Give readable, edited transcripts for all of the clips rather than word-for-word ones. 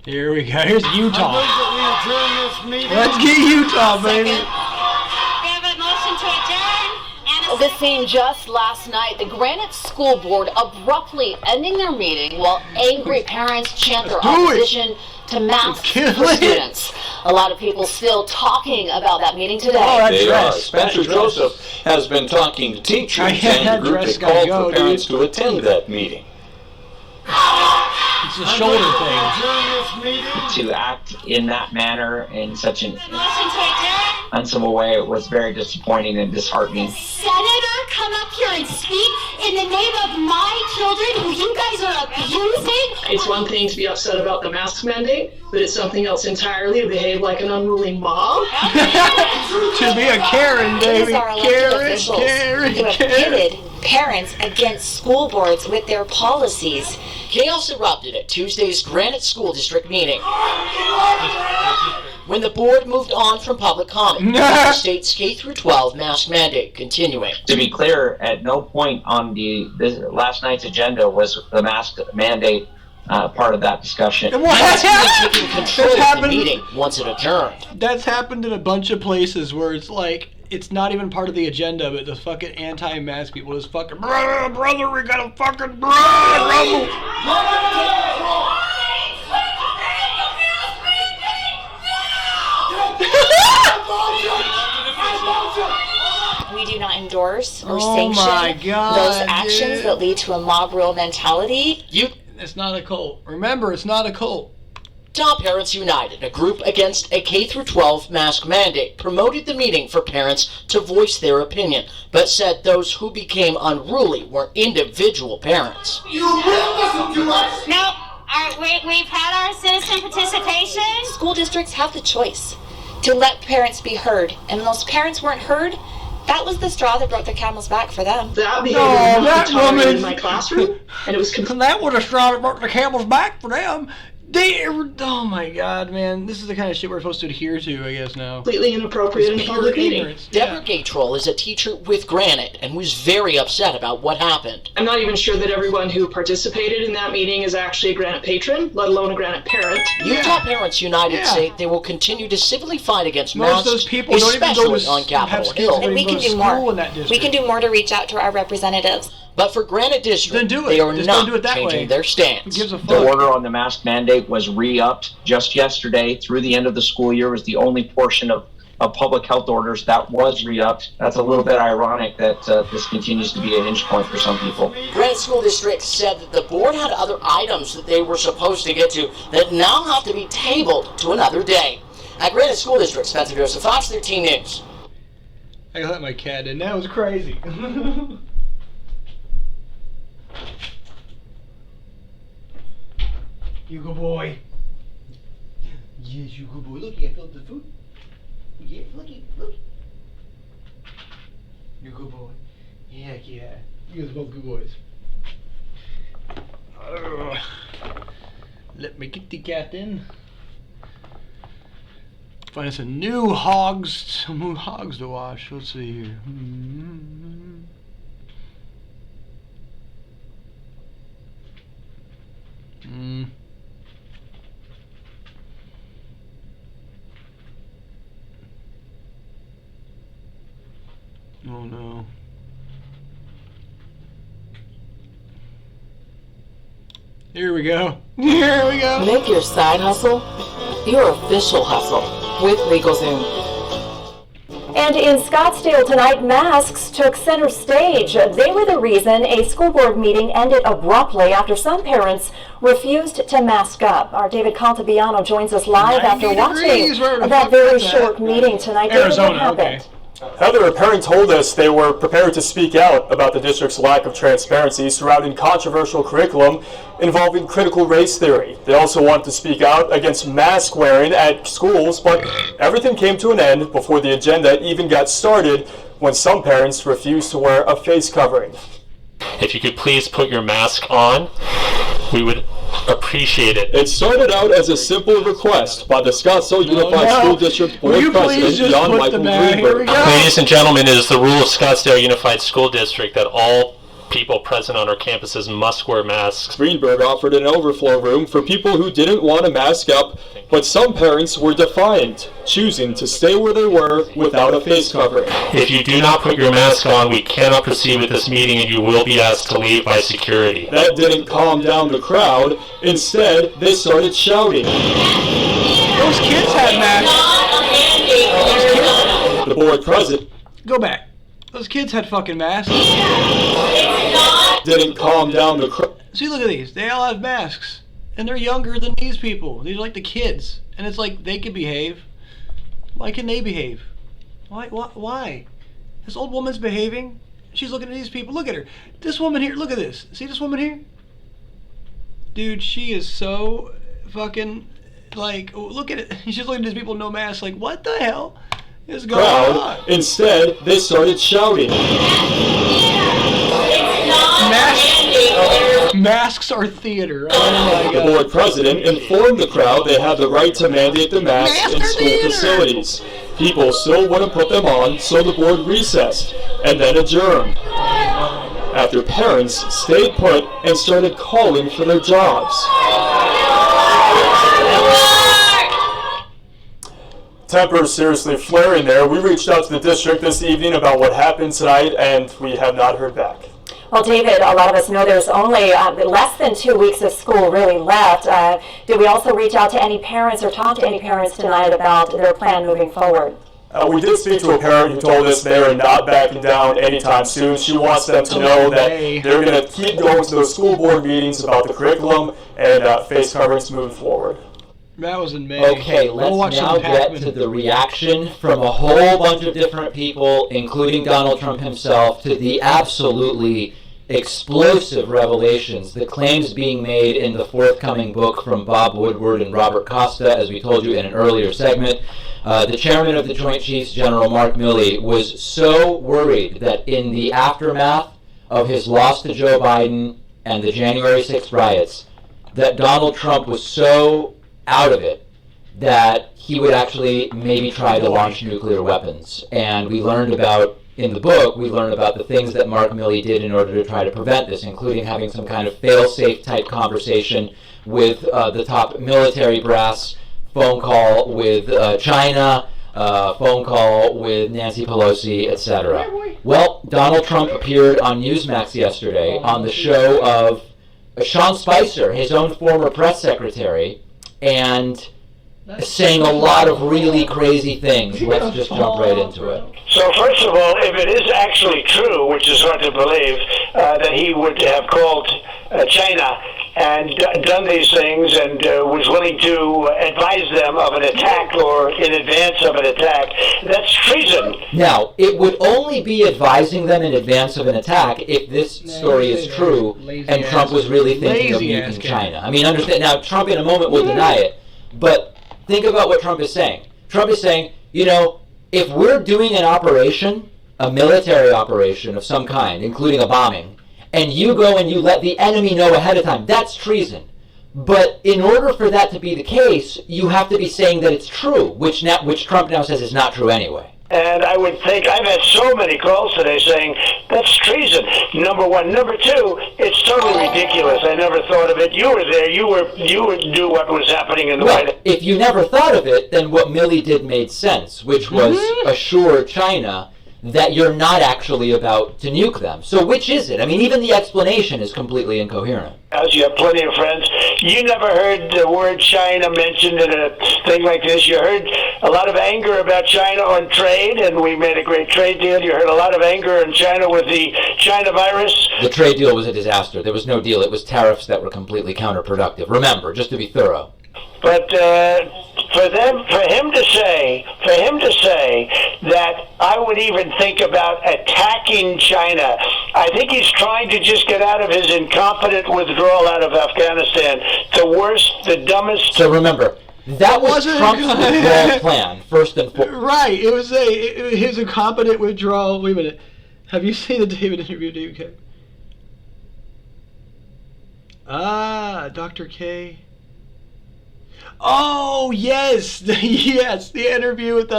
Here we go. Here's Utah. I move that we adjourn this meeting. Let's get Utah, baby. We have a motion to adjourn. The scene just last night, the Granite School Board abruptly ending their meeting while angry parents chant their opposition to masks for students. A lot of people still talking about that meeting today. They are. Spencer Joseph has been talking to teachers and the group that called for parents to attend that meeting. It's a shoulder thing. To act in that manner in such an uncivil way, it was very disappointing and disheartening. Senator come up here and speak in the name of my children who you guys are abusing? It's one thing to be upset about the mask mandate, but it's something else entirely to behave like an unruly mob. To be a Karen, baby. Karen. Who have pitted parents against school boards with their policies. Chaos erupted at Tuesday's Granite School District meeting when the board moved on from public comment. The state's K-12 mask mandate continuing. To be clear, at no point on last night's agenda was the mask mandate part of that discussion. Taking control of the meeting once it adjourned. That's happened in a bunch of places where it's like, it's not even part of the agenda, but the fucking anti-mask people is fucking, brother, we gotta fucking, rumble. We do not endorse or sanction those actions that lead to a mob rule mentality. It's not a cult. Remember, it's not a cult. Utah Parents United, a group against a K-12 mask mandate, promoted the meeting for parents to voice their opinion, but said those who became unruly were individual parents. You will listen to us! No, we've had our citizen participation. School districts have the choice to let parents be heard, and when those parents weren't heard, that was the straw that broke the camel's back for them. That behavior was not tolerated in my classroom, and it was that was the straw that broke the camel's back for them. Oh my god, man. This is the kind of shit we're supposed to adhere to, I guess, now. Completely inappropriate in a public meeting. Deborah Gatrell is a teacher with Granite and was very upset about what happened. I'm not even sure that everyone who participated in that meeting is actually a Granite patron, let alone a Granite parent. Utah Parents United say they will continue to civilly fight against masks, those people don't even go to on Capitol Hill. And we can do more. We can do more to reach out to our representatives. But for Granite District, they are not changing their stance. The order on the mask mandate was re-upped just yesterday through the end of the school year. Was the only portion of public health orders that was re-upped. That's a little bit ironic that this continues to be a hinge point for some people. Granite School District said that the board had other items that they were supposed to get to that now have to be tabled to another day. At Granite School District, Spencer Joseph, Fox 13 News. I let my cat in. That was crazy. You good boy. Yes, you good boy. Look, I filled the food. Yeah, looky. You good boy. Yeah. You guys are both good boys. Let me get the cat in. Find us some new hogs to wash. Let's see here. Oh no. Here we go. Make your side hustle your official hustle with LegalZoom. And in Scottsdale tonight, masks took center stage. They were the reason a school board meeting ended abruptly after some parents refused to mask up. Our David Caltabiano joins us live after watching that very short meeting tonight. David, what happened? Heather, a parent told us they were prepared to speak out about the district's lack of transparency surrounding controversial curriculum involving critical race theory. They also want to speak out against mask wearing at schools, but everything came to an end before the agenda even got started when some parents refused to wear a face covering. If you could please put your mask on, we would appreciate it. It started out as a simple request by the Scottsdale Unified School District Board President John Michael Greenberg. Ladies and gentlemen, it is the rule of Scottsdale Unified School District that all people present on our campuses must wear masks. Greenberg offered an overflow room for people who didn't want to mask up, but some parents were defiant, choosing to stay where they were without a face covering. If you do not put your mask on, we cannot proceed with this meeting and you will be asked to leave by security. That didn't calm down the crowd. Instead, they started shouting. Those kids had masks. The board president... Go back. Those kids had fucking masks. Didn't calm down the crowd. See, look at these. They all have masks. And they're younger than these people. These are like the kids. And it's like, they can behave. Why can they behave? Why? This old woman's behaving. She's looking at these people. Look at her. This woman here. Look at this. See this woman here? Dude, she is so fucking, like, look at it. She's looking at these people, no mask. Like, what the hell is going on? Instead, they started shouting. Masks are theater. Oh my God. The board president informed the crowd they had the right to mandate the masks in school facilities. People still wouldn't put them on, so the board recessed and then adjourned. After parents stayed put and started calling for their jobs. Tempers seriously flaring there. We reached out to the district this evening about what happened tonight, and we have not heard back. Well, David, a lot of us know there's only less than 2 weeks of school really left. Did we also reach out to any parents or talk to any parents tonight about their plan moving forward? We did speak to a parent who told us they are not backing down anytime soon. She wants them to know that they're going to keep going to those school board meetings about the curriculum and face coverings moving forward. That was in May. Okay, let's now get to the reaction from a whole bunch of different people, including Donald Trump himself, to the absolutely explosive revelations, the claims being made in the forthcoming book from Bob Woodward and Robert Costa, as we told you in an earlier segment. The chairman of the Joint Chiefs, General Mark Milley, was so worried that in the aftermath of his loss to Joe Biden and the January 6th riots, that Donald Trump was so out of it that he would actually maybe try to launch nuclear weapons. And we learned about, in the book, we learned about the things that Mark Milley did in order to try to prevent this, including having some kind of fail-safe type conversation with the top military brass, phone call with China, phone call with Nancy Pelosi, etc. Well, Donald Trump appeared on Newsmax yesterday on the show of Sean Spicer, his own former press secretary, and saying a lot of really crazy things. Let's just jump right into it. So first of all, if it is actually true, which is hard to believe, that he would have called China and done these things and was willing to advise them of an attack or in advance of an attack, that's treason. Now, it would only be advising them in advance of an attack if this story is true and Trump was really thinking of nuking China. I mean, understand, now Trump in a moment will deny it, but think about what Trump is saying. Trump is saying, you know, if we're doing an operation, a military operation of some kind, including a bombing, and you go and you let the enemy know ahead of time, that's treason. But in order for that to be the case, you have to be saying that it's true, which Trump now says is not true anyway. And I would think, I've had so many calls today saying, that's treason, number one. Number two, it's totally ridiculous. I never thought of it. You were there. You knew what was happening in the White House. If you never thought of it, then what Milley did made sense, which was assure China that you're not actually about to nuke them. So which is it? I mean, even the explanation is completely incoherent. As you have plenty of friends, you never heard the word China mentioned in a thing like this. You heard a lot of anger about China on trade, and we made a great trade deal. You heard a lot of anger in China with the China virus. The trade deal was a disaster. There was no deal. It was tariffs that were completely counterproductive. Remember, just to be thorough. But for him to say that I would even think about attacking China, I think he's trying to just get out of his incompetent withdrawal out of Afghanistan. The worst, the dumbest. So remember, that was Trump's withdrawal plan, first and foremost. Right, it was his incompetent withdrawal. Wait a minute. Have you seen the David interview, David K? Dr. K. Oh, yes. Yes, the interview with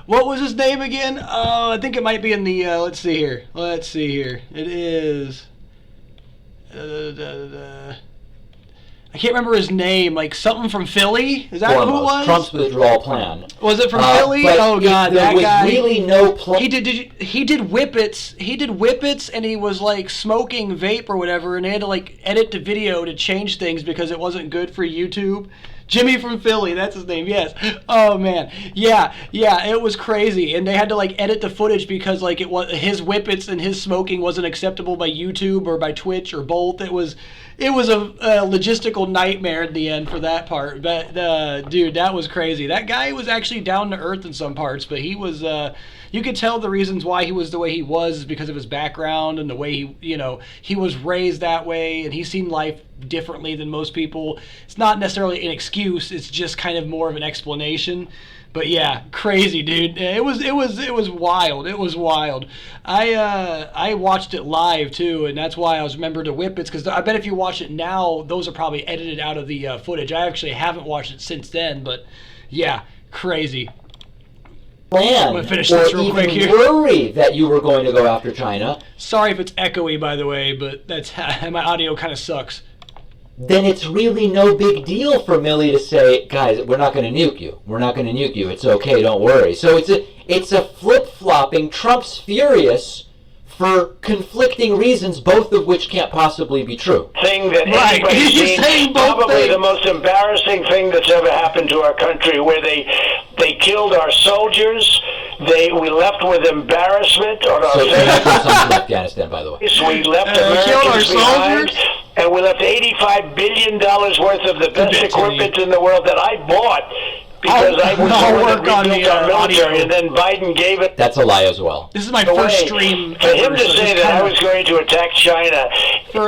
what was his name again? I think it might be in the, let's see here. It is, I can't remember his name. Like something from Philly. Is that who it was? Trump's withdrawal plan. Was it from Philly? Oh God, there that was guy. Really no plan. He did whippets. He did whippets, and he was like smoking vape or whatever, and they had to like edit the video to change things because it wasn't good for YouTube. Jimmy from Philly, that's his name, yes. Oh man, yeah, it was crazy, and they had to like edit the footage because like it was his whippets and his smoking wasn't acceptable by YouTube or by Twitch or both. It was a logistical nightmare in the end for that part. But dude, that was crazy. That guy was actually down to earth in some parts, but he was. You could tell the reasons why he was the way he was because of his background and the way he was raised that way, and he's seen life differently than most people. It's not necessarily an excuse, it's just kind of more of an explanation. But yeah, crazy, dude. It was wild. It was wild. I watched it live too, and that's why I was remembered to whippets, because I bet if you watch it now, those are probably edited out of the footage. I actually haven't watched it since then, but yeah, crazy. Plan I'm gonna finish this real quick here. Worry that you were going to go after China. Sorry if it's echoey, by the way, but that's my audio kind of sucks. Then it's really no big deal for Milley to say, guys, we're not going to nuke you. We're not going to nuke you. It's okay. Don't worry. So it's a flip-flopping. Trump's furious for conflicting reasons, both of which can't possibly be true. Thing that anybody's seen, probably the most embarrassing thing that's ever happened to our country, where they killed our soldiers. We left with embarrassment on our faces. Afghanistan, by the way. We left Americans behind, and we left $85 billion worth of the best equipment in the world that I bought. Because I was the one that rebuilt our military, and then Biden gave it. That's a lie as well. This is my first stream. For him to say that I was going to attack China.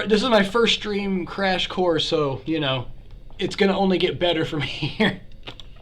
This is my first stream crash course, so, it's going to only get better from here.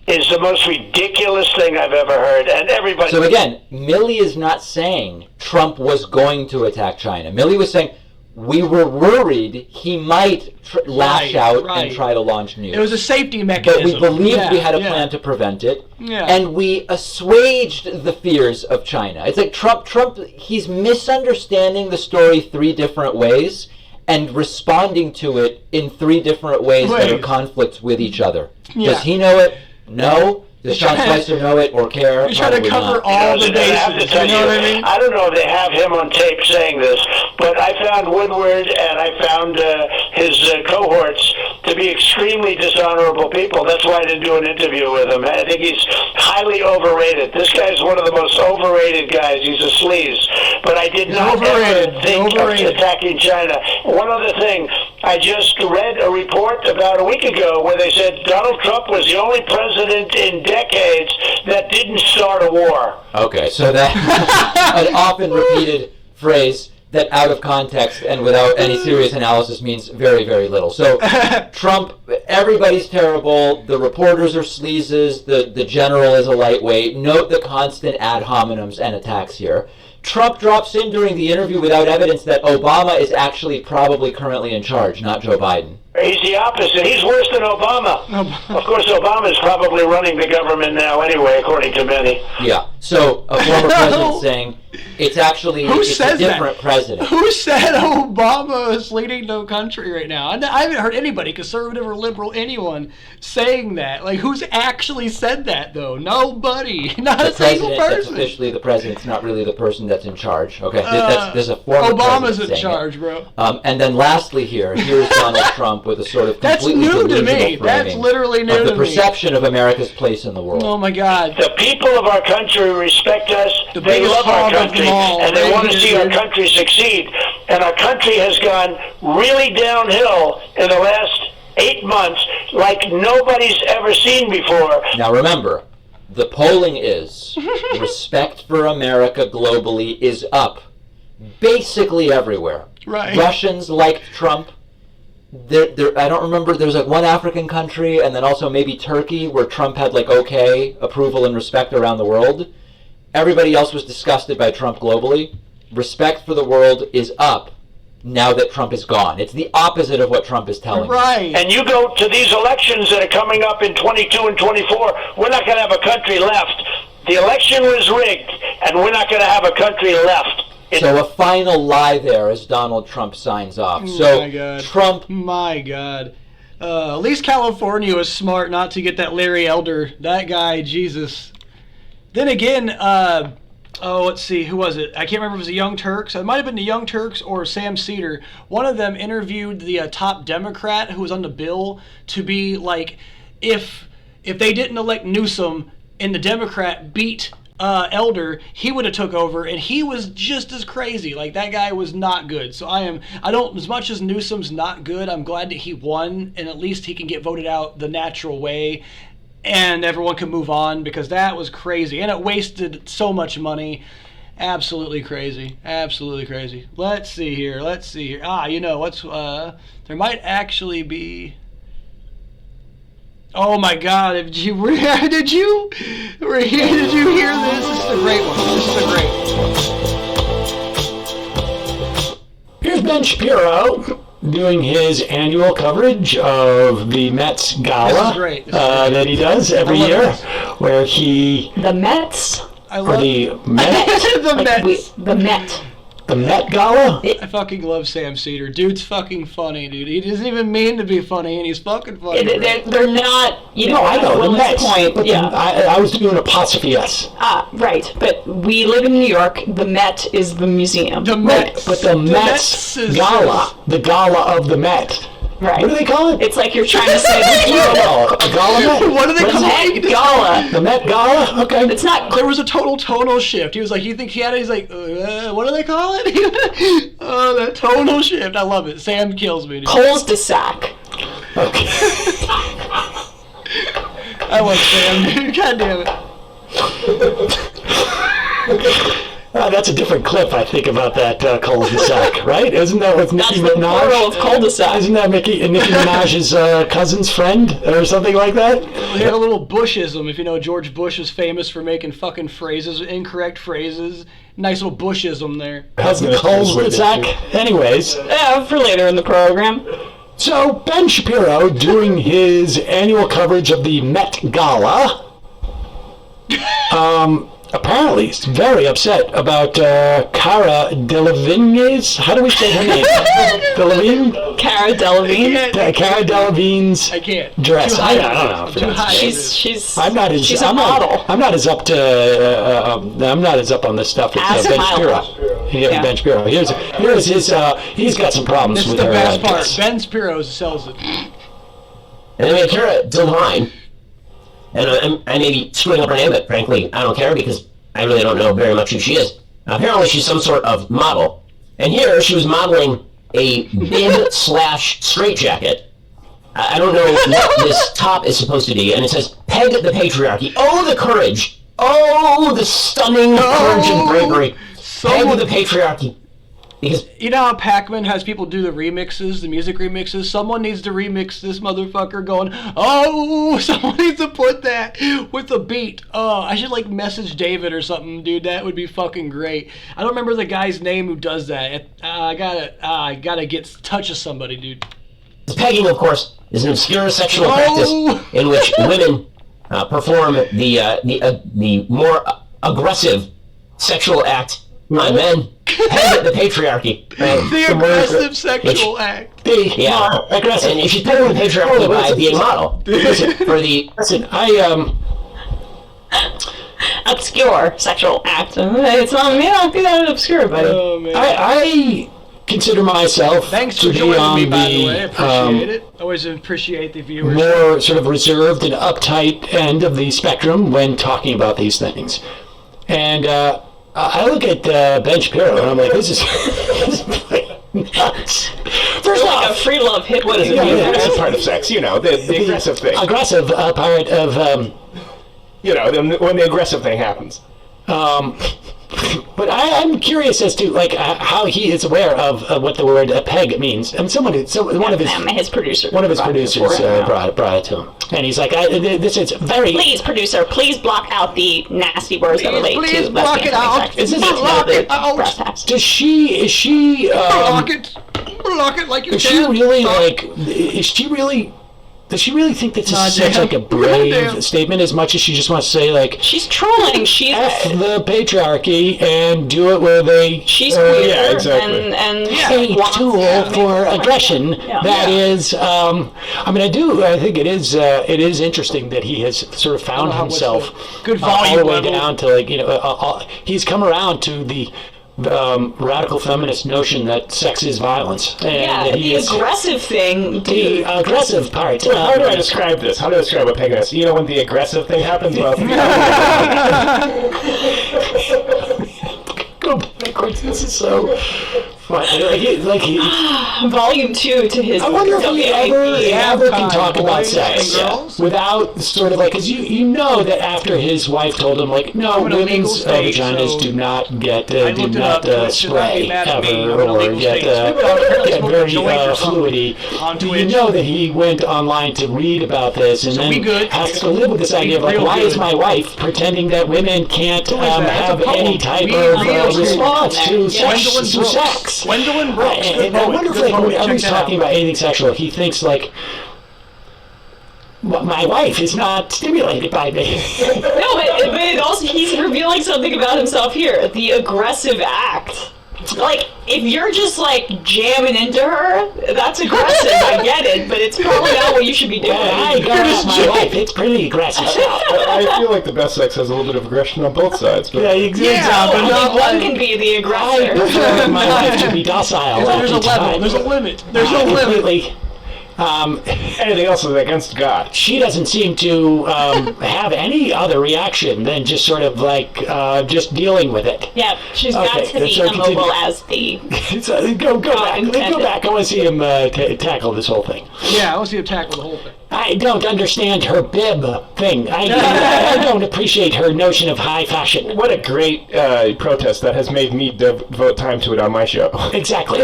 Is the most ridiculous thing I've ever heard, and everybody... So again, Milley is not saying Trump was going to attack China. Milley was saying we were worried he might lash out and try to launch nukes. It was a safety mechanism. But we believed we had a plan to prevent it, and we assuaged the fears of China. It's like Trump, he's misunderstanding the story 3 different ways and responding to it in 3 different ways that are conflicts with each other. Does he know it? No. Does Sean Spicer know it or care? You're trying to cover all the bases. You know what I mean? I don't know if they have him on tape saying this, but I found Woodward and I found his cohorts to be extremely dishonorable people. That's why I didn't do an interview with him. I think he's highly overrated. This guy's one of the most overrated guys. He's a sleaze. But I did not ever think of attacking China. One other thing, I just read a report about a week ago where they said Donald Trump was the only president in decades that didn't start a war. Okay, so that an often repeated phrase that out of context and without any serious analysis means very, very little. So Trump, everybody's terrible, the reporters are sleazes, the general is a lightweight. Note the constant ad hominems and attacks here. Trump drops in during the interview without evidence that Obama is actually probably currently in charge, not Joe Biden. He's the opposite. He's worse than Obama. Of course, Obama's probably running the government now anyway, according to many. Yeah. So a former president saying it's actually a different president. Who said Obama is leading the country right now? I haven't heard anybody, conservative or liberal, anyone saying that. Like, who's actually said that, though? Nobody. Not a single person. That's officially the president's not really the person that's in charge. Okay, there's a former Obama's in saying charge, bro. And then lastly here's Donald Trump with a sort of completely delusional framing That's literally new to me. The perception of America's place in the world. Oh my God. The people of our country respect us. They love our country, and they want to see our country succeed. And our country has gone really downhill in the last 8 months like nobody's ever seen before. Now remember, the polling is respect for America globally is up basically everywhere. Right. Russians liked Trump. I don't remember, there's like one African country and then also maybe Turkey where Trump had like okay approval and respect around the world. Everybody else was disgusted by Trump globally. Respect for the world is up now that Trump is gone. It's the opposite of what Trump is telling Right. And you go to these elections that are coming up in 22 and 24, we're not going to have a country left. The election was rigged, and we're not going to have a country left. So a final lie there as Donald Trump signs off. So my God. Trump. My God. At least California was smart not to get that Larry Elder. That guy, Jesus. Then again, let's see, who was it? I can't remember if it was the Young Turks. It might have been the Young Turks or Sam Cedar. One of them interviewed the top Democrat who was on the bill to be like, if they didn't elect Newsom and the Democrat beat Elder, he would have took over, and he was just as crazy. Like, that guy was not good. So as much as Newsom's not good, I'm glad that he won, and at least he can get voted out the natural way, and everyone can move on, because that was crazy, and it wasted so much money. Absolutely crazy. Absolutely crazy. Let's see here. You know what's there might actually be. Oh my God! Did you hear this? This is a great one. Here's Ben Shapiro doing his annual coverage of the Mets Gala that he does every year, where he... The Mets? The Met? The Mets. The Met. The Met Gala? I fucking love Sam Cedar. Dude's fucking funny, dude. He doesn't even mean to be funny, and he's fucking funny. They're not, I know, the Mets. Point, but yeah. I was doing apostrophe S. Right. But we live in New York. The Met is the museum. The Met. But the Mets Gala. The Gala of the Met. Right. What do they call it? It's like you're trying to say the a Gala Met? What do they call it? Gala. The Met Gala? Okay. It's not. There was a total tonal shift. He was like, he's like, what do they call it? Oh, that tonal shift. I love it. Sam kills me, dude. Coles de Sac. Okay. I like Sam, dude. God damn it. That's a different clip, I think, about that cul-de-sac, right? Isn't that with Nicki Minaj? That's the cul-de-sac. Isn't that Nicki Minaj's cousin's friend or something like that? He had a little Bushism. If you know, George Bush is famous for making fucking phrases, incorrect phrases. Nice little Bushism there. How's the cul-de-sac? Anyways. Yeah, for later in the program. So, Ben Shapiro doing his annual coverage of the Met Gala. Apparently, he's very upset about Cara Delevingne's. How do we say her name? Delevingne? Cara Delevingne. Cara Delevingne's dress. I don't know. She's I'm not as a model. I'm not as up to. I'm not as up on this stuff as Ben Shapiro. Yeah. Ben Shapiro. Here's his. He's got some problems with her. This is the best part. Ben Shapiro sells it. And then Cara Delevingne. And I may be screwing up her name, but frankly, I don't care because I really don't know very much who she is. Apparently, she's some sort of model. And here, she was modeling a bib/straitjacket. I don't know what this top is supposed to be. And it says, "Peg the patriarchy." Oh, the courage. Oh, the stunning courage and bravery. Peg the patriarchy. Because you know how Pac-Man has people do the remixes, the music remixes? Someone needs to remix this motherfucker going, oh, someone needs to put that with a beat. Oh, I should like message David or something, dude. That would be fucking great. I don't remember the guy's name who does that. I gotta get touch of somebody, dude. Pegging, of course, is an obscure sexual practice in which women perform the more aggressive sexual act on men. Peg the patriarchy. Right? The aggressive sexual act. Yeah, aggressive. And she's pegging the patriarchy by being model. Obscure sexual act. It's not me. I'll do that obscure, buddy. Oh, man. I consider myself to be on me, by the way. I appreciate it. Always appreciate the viewers. More sort of reserved and uptight end of the spectrum when talking about these things. And I look at Ben Shapiro and I'm like, this is nuts. First off, a free love hit. What is it? The aggressive part of sex, the aggressive thing. Aggressive part of, when the aggressive thing happens. But I'm curious as to how he is aware of what the word peg means. And one of his producers brought it to him, and he's like, "This is very." Please, producer, please block out the nasty words that relate to block it out. Block it out. Does she? Is she? Block it like you can. Is she really Does she really think that's such like a brave statement as much as she just wants to say like she's trolling? She's F the patriarchy and do it where they she's queer yeah, exactly. and a tool for aggression that is I mean I think it is interesting that he has sort of found himself good all the way down to like he's come around to the radical feminist notion that sex is violence. And the aggressive thing. The aggressive part. How do I describe this? How do I describe what Peg is? You know when the aggressive thing happens? Well, go backwards. This is so fun. Volume 2 to his. I wonder if we ever can talk about sex without sort of like, because you know that after his wife told him like, no, women's vaginas do not get spray ever or get very fluidy. You know that he went online to read about this and then has to live with this idea of like, why is my wife pretending that women can't have any type of response to sex? Gwendolyn Brooks. And I wonder if like whenever he's talking about anything sexual, he thinks like, my wife is not stimulated by me. No, but also he's revealing something about himself here. The aggressive act. Like, if you're just like jamming into her, that's aggressive. I get it, but it's probably not what you should be doing. I got my wife. It's pretty aggressive stuff. I feel like the best sex has a little bit of aggression on both sides. But only one can be the aggressor. I prefer my wife to be docile. There's a level. There's a limit. There's no limit. Anything else is against God. She doesn't seem to have any other reaction than just sort of like just dealing with it. Yeah, she's got to be immobile as the. Go back. I want to see him tackle this whole thing. Yeah, I want to see him tackle the whole thing. I don't understand her bib thing. I don't appreciate her notion of high fashion. What a great protest that has made me devote time to it on my show. Exactly.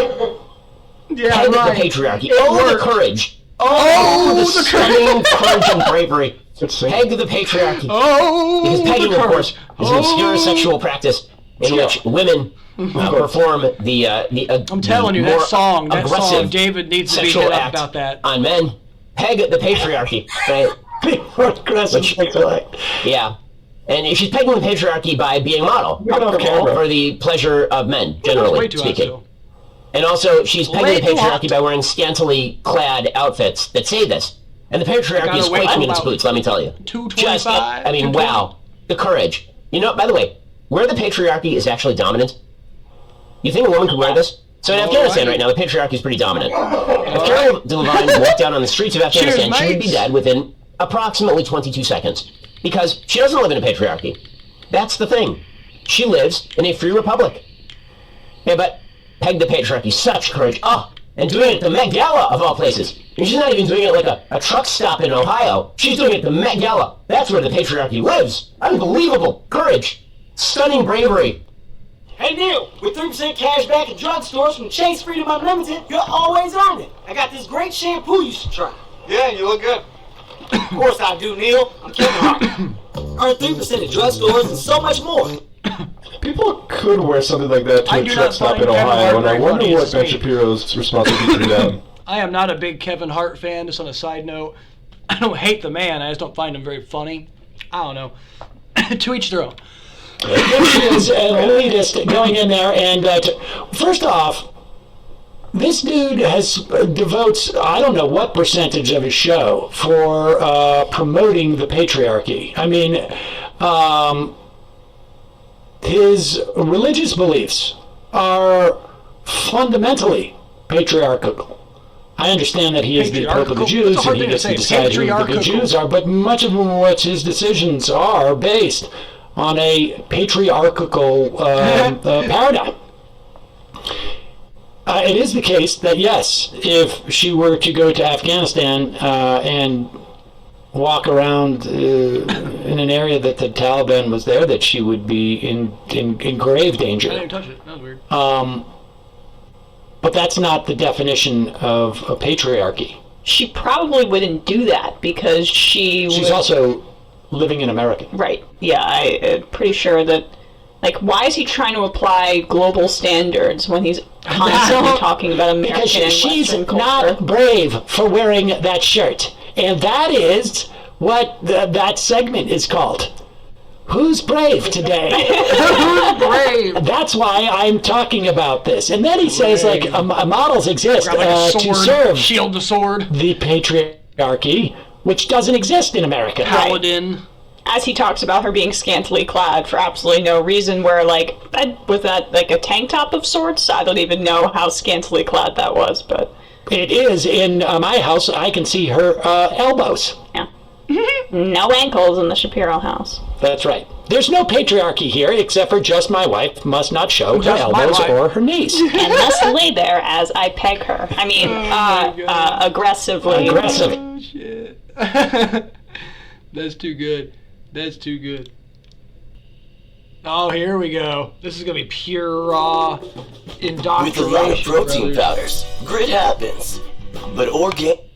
Yeah, Peg the patriarchy. The courage. The stunning courage and bravery. Peg the patriarchy. Because pegging, of course, is an obscure sexual practice in which women perform the I'm telling you, that song, David needs to be hit up about that. On men. Peg the patriarchy. Right? Aggressive sexual act. Yeah. And she's pegging the patriarchy by being a model for the pleasure of men, generally speaking. And also, she's pegging the patriarchy by wearing scantily clad outfits that say this. And the patriarchy is quaking in its boots, let me tell you. 225. Wow. The courage. You know, by the way, where the patriarchy is actually dominant, you think a woman could wear this? So in Afghanistan right now, the patriarchy is pretty dominant. If Carol Delevingne walked out on the streets of Afghanistan, she would be dead within approximately 22 seconds. Because she doesn't live in a patriarchy. That's the thing. She lives in a free republic. Yeah, but peg the patriarchy, such courage. And doing it at the Met Gala, of all places. And she's not even doing it like a truck stop in Ohio. She's doing it at the Met Gala. That's where the patriarchy lives. Unbelievable courage. Stunning bravery. Hey Neil, with 3% cash back at drugstores from Chase Freedom Unlimited, you're always on it. I got this great shampoo you should try. Yeah, you look good. Of course I do, Neil. I'm Kevin Hart. Earn 3% at drugstores and so much more. People could wear something like that to a truck stop in Ohio, and I wonder what Ben Shapiro's response would be to them. I am not a big Kevin Hart fan, just on a side note. I don't hate the man, I just don't find him very funny. I don't know. To each their own. This is an elitist going in there and first off, this dude devotes I don't know what percentage of his show for promoting the patriarchy. I mean, his religious beliefs are fundamentally patriarchal. I understand that he is the Pope of the Jews and he gets to decide who the good Jews are, but much of what his decisions are based on a patriarchal paradigm. It is the case that, yes, if she were to go to Afghanistan and walk around in an area that the Taliban was there, that she would be in grave danger. I didn't touch it. That was weird. But that's not the definition of a patriarchy. She probably wouldn't do that because she's also living in America. Right. Yeah, I'm pretty sure that. Like, why is he trying to apply global standards when he's constantly talking about American because and she's Western culture? Not brave for wearing that shirt. And that is what that segment is called. Who's brave today? Who's brave? That's why I'm talking about this. And then he says, like, models exist to serve shield the sword, the patriarchy, which doesn't exist in America. Paladin. As he talks about her being scantily clad for absolutely no reason, where, like, was that, like, a tank top of sorts? I don't even know how scantily clad that was, but... It is. In my house, I can see her elbows. Yeah. No ankles in the Shapiro house. That's right. There's no patriarchy here, except for just my wife must not show her elbows or her knees. And must lay there as I peg her. I mean, aggressively. Aggressive. Oh, shit. That's too good. That's too good. Oh, here we go. This is going to be pure raw indoctrination. With a lot of protein powders, grit happens. But organic...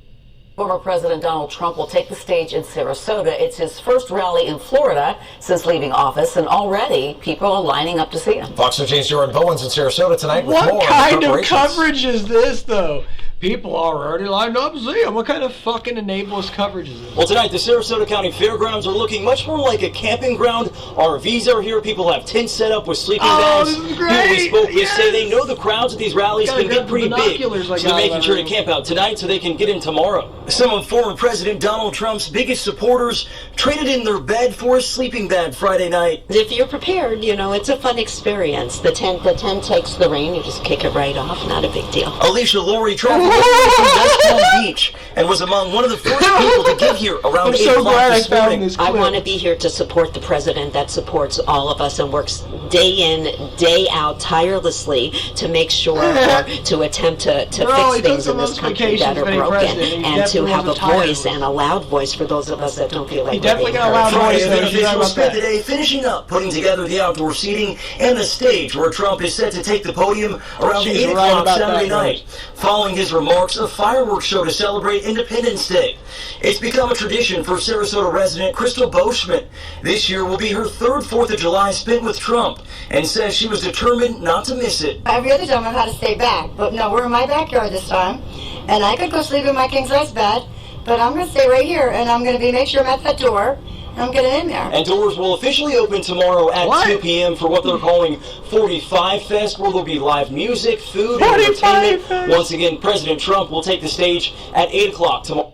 Former President Donald Trump will take the stage in Sarasota. It's his first rally in Florida since leaving office, and already people are lining up to see him. Fox 13's Jordan Bowen's in Sarasota tonight with more. What kind of coverage is this, though? People are already lined up to see him. What kind of fucking enablers coverage is this? Well, tonight the Sarasota County Fairgrounds are looking much more like a camping ground. RVs are here. People have tents set up with sleeping bags. This is great. We spoke. They say they know the crowds at these rallies can get pretty big, so they're making sure to camp out tonight so they can get in tomorrow. Some of former President Donald Trump's biggest supporters traded in their bed for a sleeping bag Friday night. If you're prepared, you know, it's a fun experience. The tent takes the rain. You just kick it right off. Not a big deal. Alicia Lori traveled from West Palm Beach and was among one of the first people to get here around 8 o'clock this morning. I want to be here to support the president that supports all of us and works day in, day out, tirelessly to make sure or to attempt to fix things in this country that are broken, and to have a voice and a loud voice for those of us that don't feel like we're being heard. Friday, officials spent the day finishing up, putting together the outdoor seating and the stage where Trump is set to take the podium around 8 o'clock Saturday night. Following his remarks, a fireworks show to celebrate Independence Day. It's become a tradition for Sarasota resident Crystal Boschman. This year will be her third 4th of July spent with Trump, and says she was determined not to miss it. Every other time I've had to stay back, but no, we're in my backyard this time, and I could go sleep in my king size bed, but I'm going to stay right here, and I'm going to make sure I'm at that door. I'm getting in there. And doors will officially open tomorrow at 2 p.m. for what they're calling 45 Fest, where there'll be live music, food, and entertainment. Once again, President Trump will take the stage at 8 o'clock tomorrow.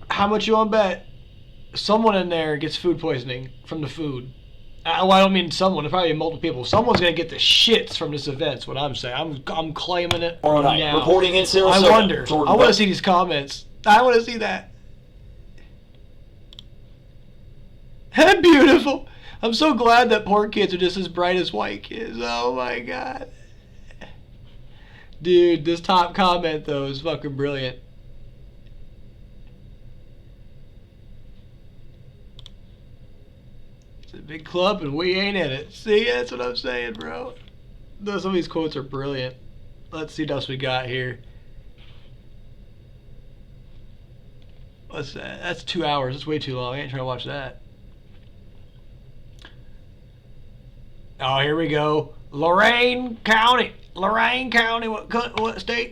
How much you want to bet someone in there gets food poisoning from the food? Well, I don't mean someone. It's probably multiple people. Someone's going to get the shits from this event, is what I'm saying. I'm claiming it All right, now. reporting in Sarasota. I wonder. I want to see these comments. I want to see that. Beautiful. I'm so glad that poor kids are just as bright as white kids. Oh my god. Dude, this top comment though is fucking brilliant. It's a big club and we ain't in it. See, that's what I'm saying, bro. Some of these quotes are brilliant. Let's see what else we got here. What's that? That's 2 hours. That's way too long. I ain't trying to watch that. Oh, here we go. Lorain County. What state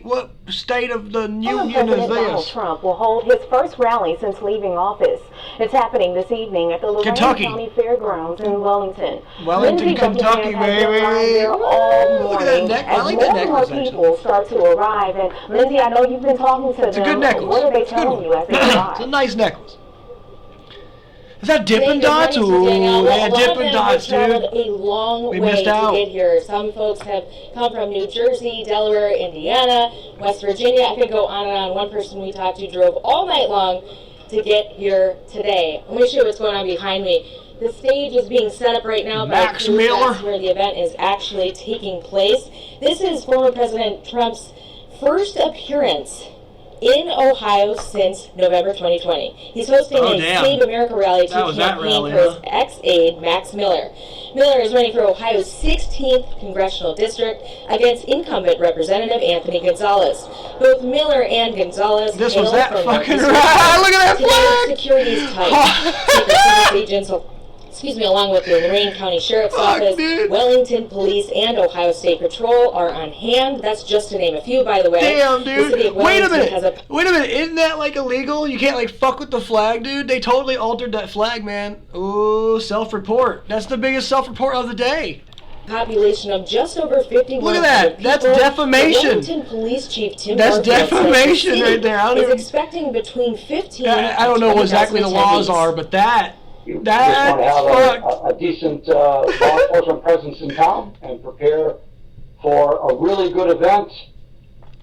of the union is President Donald this? Trump will hold his first rally since leaving office. It's happening this evening at the Lorain County Fairgrounds in Wellington. Wellington, Kentucky, baby. All Look at that morning neck. I like that necklace, actually. people start to arrive. And Lindsay, I know you've been talking to them. It's a good necklace. What are they telling you as they arrive? It's a nice necklace. Is that Dippin' Dots? Ooh, yeah, Dippin' Dots, dude. A long We way missed to out. get here. Some folks have come from New Jersey, Delaware, Indiana, West Virginia. I could go on and on. One person we talked to drove all night long to get here today. Let me show you what's going on behind me. The stage is being set up right now by Max Miller. That's where the event is actually taking place. This is former President Trump's first appearance in Ohio since November 2020. He's hosting a Save America rally to campaign for his ex-aide, Max Miller. Miller is running for Ohio's 16th congressional district against incumbent Representative Anthony Gonzalez. Both Miller and Gonzalez hail from fucking right. Look at that flag! Security is tight. Secret Service agents along with the Lorain County Sheriff's Office, Wellington Police, and Ohio State Patrol are on hand. That's just to name a few, by the way. Damn, dude. Wait a minute. Has a Wait a minute. Isn't that like illegal? You can't like fuck with the flag, dude. They totally altered that flag, man. Ooh, self-report. That's the biggest self-report of the day. population of just over 51. Look at that. That's defamation. The Wellington Police Chief Tim That's Barfield defamation right there. I don't is even, expecting between 15. I don't know what exactly the laws are, but that's just want to have a decent law enforcement presence in town and prepare for a really good event,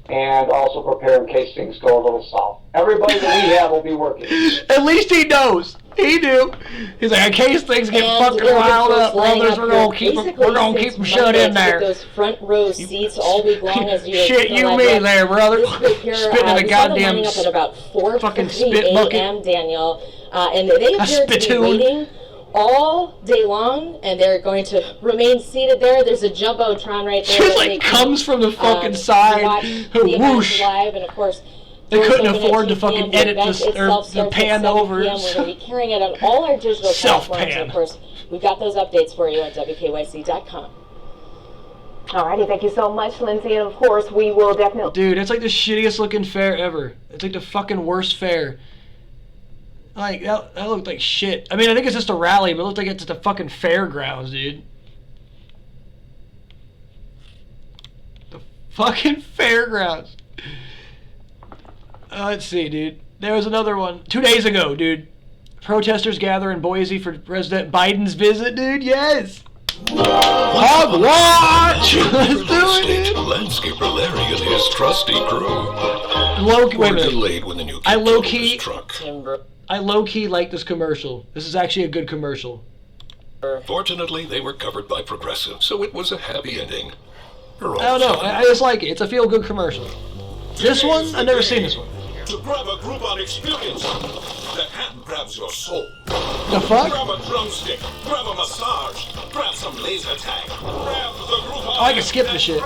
and also prepare in case things go a little south. Everybody that we have will be working. At least he knows. He knew. He's like, in case things get fucking riled up, brothers, we're gonna keep them shut in there. Those front row seats all week long as you shit, you me there, brother. Spitting in a goddamn up at about 4 fucking spit bucket. a.m., Daniel, and they appear to be waiting all day long, and they're going to remain seated there. There's a jumbotron right there. Just like comes from the fucking side. Whoosh. Live, and of course, they couldn't afford to fucking edit this or the pan over. We're going to be carrying it on all our digital platforms. And of course, we've got those updates for you at WKYC.com. Alrighty, thank you so much, Lindsay. And of course, we will definitely. Dude, it's like the shittiest looking fair ever. It's like the fucking worst fair. Like, that looked like shit. I mean, I think it's just a rally, but it looked like it's at the fucking fairgrounds, dude. The fucking fairgrounds. Let's see, dude. There was another one 2 days ago, dude. Protesters gather in Boise for President Biden's visit, dude. Yes. Hogwatch! Let's do it, dude. Landscaper Larry and his trusty crew. Wait a minute. Delayed when the new I low-key like this commercial. This is actually a good commercial. Fortunately, they were covered by Progressive, so it was a happy ending. I don't know. I just like it. It's a feel-good commercial. This one, I've never seen this one. To grab a Groupon experience that hand grabs your soul. The fuck? Grab a drumstick, grab a massage, grab some laser tag, grab the Groupon. Oh, I can skip the shit.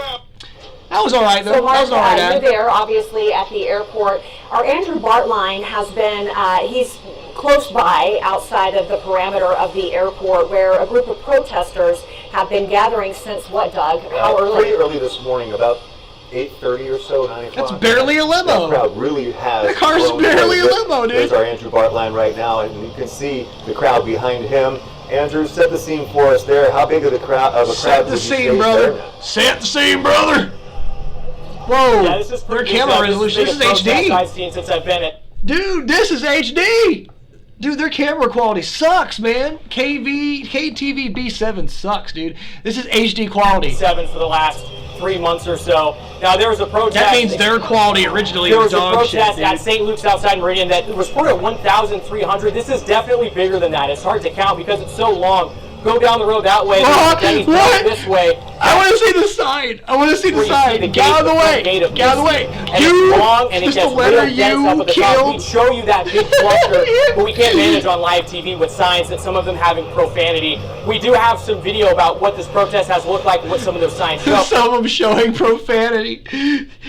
That was alright, though. So, Mark, that was alright, you're there, obviously, at the airport. Our Andrew Bartline has been, he's close by, outside of the parameter of the airport, where a group of protesters have been gathering since what, Doug? How early? Pretty early this morning, about 8:30 or so, 9 o'clock. That's barely a limo. The crowd really has. The car's barely a limo, dude. There's our Andrew Bartline right now, and you can see the crowd behind him. Andrew, set the scene for us there. How big of a crowd would you say? Set the scene, brother. Set the scene, brother. Whoa, yeah, this is their camera resolution. This is HD. I've seen since I've been at. Dude, this is HD. Dude, their camera quality sucks, man. KTV B7 sucks, dude. This is HD quality. 7 for the last 3 months or so. Now there was a protest. That means their quality originally was dog shit. There was a protest at St. Luke's outside Meridian that was reported at 1,300. This is definitely bigger than that. It's hard to count because it's so long. Go down the road that way. What? This way. I want to see the sign. I want to see the sign. Get out of the way. Get out of the way. You, and it's just the letter U killed. We'd show you that big cluster, but we can't manage on live TV with signs that some of them having profanity. We do have some video about what this protest has looked like and what some of those signs show. Some of them showing profanity.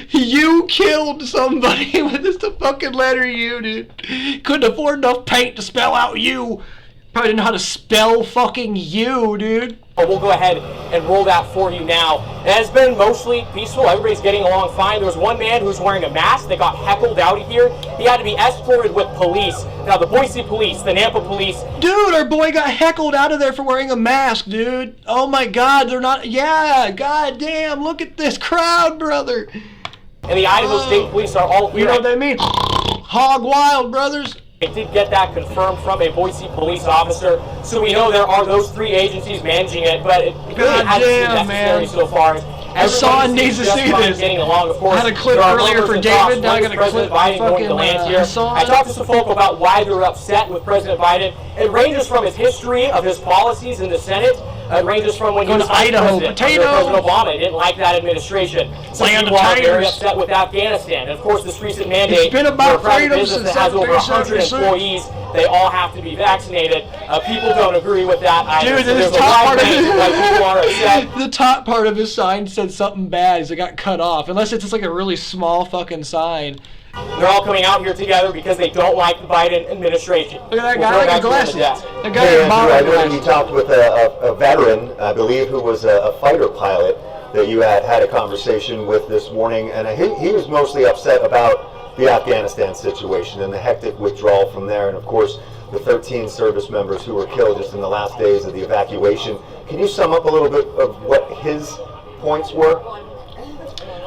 You killed somebody with just the fucking letter U, dude. Couldn't afford enough paint to spell out you. Probably didn't know how to spell fucking you, dude. We'll go ahead and roll that for you now. It has been mostly peaceful. Everybody's getting along fine. There was one man who's wearing a mask that got heckled out of here. He had to be escorted with police. Now, the Boise police, the Nampa police. Dude, our boy got heckled out of there for wearing a mask, dude. Oh my God, they're not. Yeah, goddamn, look at this crowd, brother. And the Idaho State Police are all here. You know what they mean? Hog wild, brothers. I did get that confirmed from a Boise police officer, so we know there are those 3 agencies managing it, but it really hasn't been necessary so far. Hassan needs to see this. Getting along, of course. I had a clip earlier for David, now I got a clip for fucking Hassan. I talked to some folk about why they're upset with President Biden. It ranges from his history of his policies in the Senate. It ranges from when he was Idaho, President Obama. He didn't like that administration. Some people are very upset with Afghanistan. And of course, this recent mandate it's been about for a private business that has over 100 employees, they all have to be vaccinated. People don't agree with that either. Dude, so this there's top a part of people are upset. The top part of his sign said something bad. It got cut off. Unless it's just like a really small fucking sign. They're all coming out here together because they don't like the Biden administration. Look at that guy, like glasses. That guy Hey, Andrew, I know that you talked with a veteran, I believe, who was a fighter pilot that you had a conversation with this morning, and he was mostly upset about the Afghanistan situation and the hectic withdrawal from there, and of course the 13 service members who were killed just in the last days of the evacuation. Can you sum up a little bit of what his points were?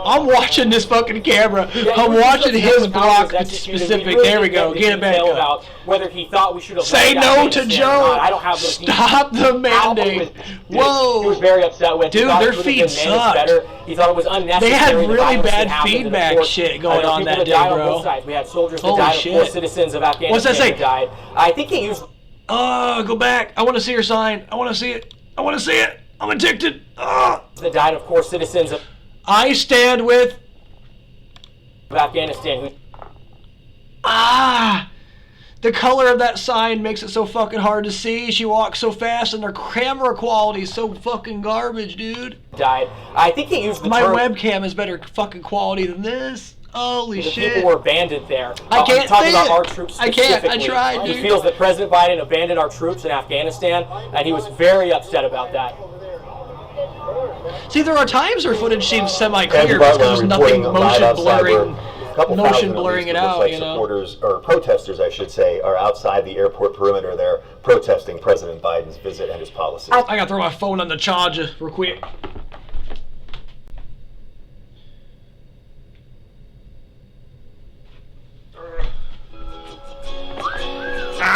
I'm watching this fucking camera. I'm watching his block specific. There we go. Get it back up. Whether he thought we should have say no to Joe. I don't have Stop the mandate. Whoa. He was very upset with. Dude, their feed sucked. He thought it was unnecessary. They had really bad feedback shit going on that day, bro. We had soldiers that died. Of course, citizens of Afghanistan What's that say? Died. I think he used. Go back. I want to see your sign. I want to see it. I want to see it. I'm addicted. That died, of course, citizens of. I stand with Afghanistan. The color of that sign makes it so fucking hard to see. She walks so fast, and their camera quality is so fucking garbage, dude. Died. I think he used the My term. webcam is better fucking quality than this. Holy shit. People were abandoned there. I can't I'm talking see about it. our troops I specifically. can't. I tried, dude. He feels that President Biden abandoned our troops in Afghanistan, and he was very upset about that. See, there are times where footage seems semi-clear because there's nothing motion blurring it out, you know. Supporters, or protesters, I should say, are outside the airport perimeter there protesting President Biden's visit and his policies. I gotta throw my phone on the charger real quick.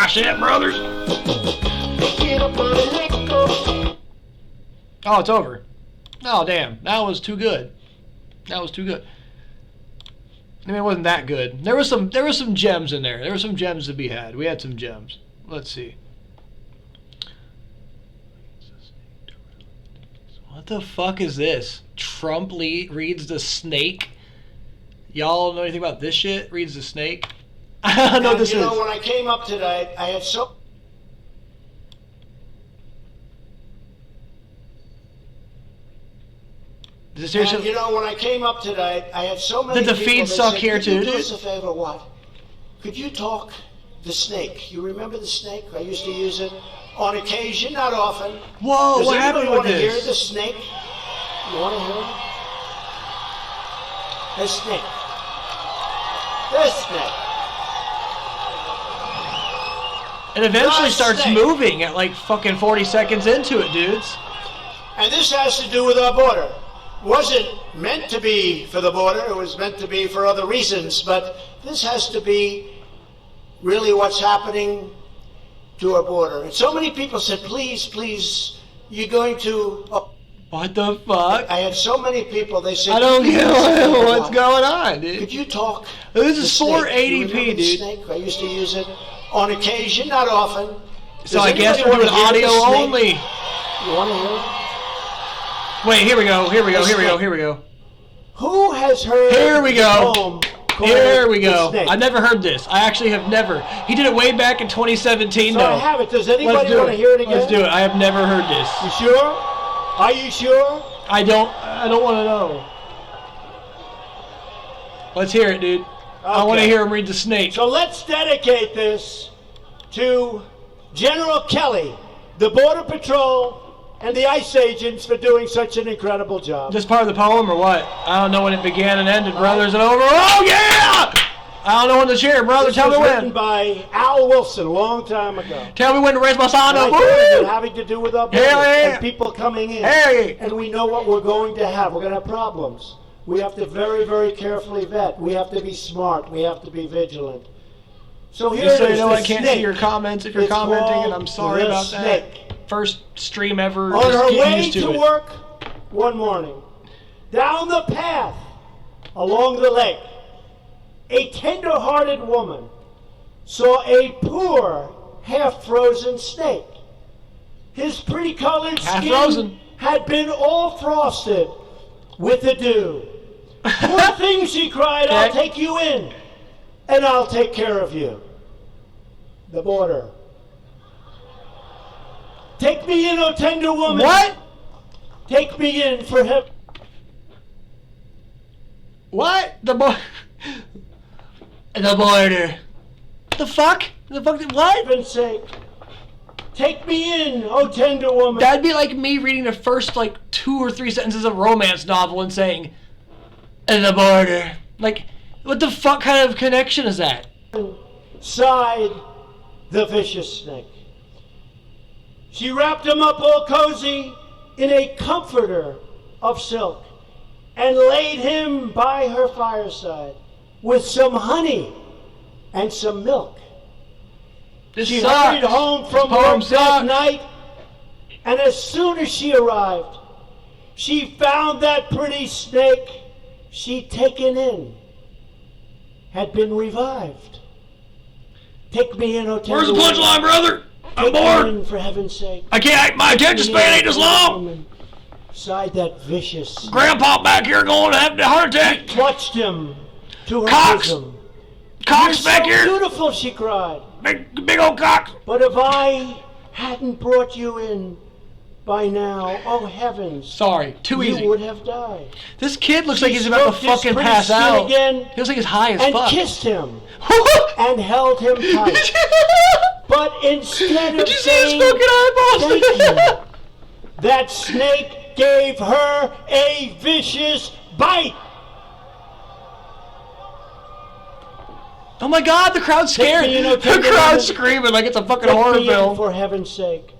Shit, brothers. Oh, it's over. Oh, damn. That was too good. That was too good. I mean, it wasn't that good. There was some gems in there. There were some gems to be had. We had some gems. Let's see. What the fuck is this? Trump reads the snake. Y'all know anything about this shit? Reads the snake? I don't know what this is. You know, when I came up today, I had so... Is this and, you know, when I came up today, I had so many Did the people feed that suck said, here too, Could you do dude? us a favor, what? Could you talk the snake? You remember the snake? I used to use it on occasion, not often. Whoa, what happened with Does anybody want to hear this? the snake? You want to hear it? The snake. The snake. It eventually The starts snake. moving at like fucking 40 seconds into it, dudes. And this has to do with our border. Wasn't meant to be for the border, it was meant to be for other reasons, but this has to be really what's happening to our border. And so many people said, please, please, you're going to... What the fuck? I had so many people, they said... I don't "Please, get what's going on, dude. Could you talk... This is the snake? 480p, You remember the dude. snake? I used to use it on occasion, not often. So Does I guess anybody we're doing wanna hear audio the snake? only. You want to hear it? Wait, here we go, here we go, here we go, here we go. Who has heard... Here we go. the poem called Here we The go. Snake? I've never heard this. I actually have never. He did it way back in 2017, So though. I have it. Does Let's anybody do want to hear it again? Let's do it. I have never heard this. You sure? Are you sure? I don't want to know. Let's hear it, dude. I want to Okay. hear him read the snake. So let's dedicate this to General Kelly, the Border Patrol, and the ICE agents for doing such an incredible job. This part of the poem or what? I don't know when it began and ended, brother. Is it over? Oh, yeah! I don't know when to cheer, brother. This Tell was me written when. by Al Wilson a long time ago. Tell me when to raise my sign And up. I told you Woo! that having to do with our border Hell yeah. and people coming in. Hell yeah. And we know what we're going to have. We're going to have problems. We have to very, very carefully vet. We have to be smart. We have to be vigilant. So here Just so it you is, know, the I can't snake. see your comments if you're It's commenting, and called I'm sorry the about snake. that. First stream ever. On Just her get way used to it. work one morning, down the path along the lake, a tender-hearted woman saw a poor, half-frozen snake. His pretty colored skin Half-frozen. had been all frosted with the dew. Poor thing, she cried, I'll take you in, and I'll take care of you. The border. Take me in, O tender woman. What? Take me in for him. What? The boy. the border. The fuck? The fuck? What? For heaven's sake. Take me in, oh tender woman. That'd be like me reading the first, 2 or 3 sentences of a romance novel and saying, the border. Like, what the fuck kind of connection is that? Sighed the vicious snake. She wrapped him up all cozy in a comforter of silk and laid him by her fireside with some honey and some milk. She hurried home from work that night, and as soon as she arrived, she found that pretty snake she'd taken in had been revived. Take me in, hotel. Where's the punchline, brother? I'm bored. In, for heaven's sake. I can't. My attention span ain't as long. Sighed that vicious. Grandpa back here going to have a heart attack. She clutched him to her bosom. Cox back so here. Beautiful, she cried. Big old cock. But if I hadn't brought you in by now, oh heavens. Sorry, too easy. You would have died. This kid looks like he's about to fucking pass out. Again, he looks like he's high as and fuck. And kissed him. And held him tight. But instead of saying thank you, that snake gave her a vicious bite. Oh my god, the crowd's scared. The crowd's screaming like it's a fucking horror film. For heaven's sake.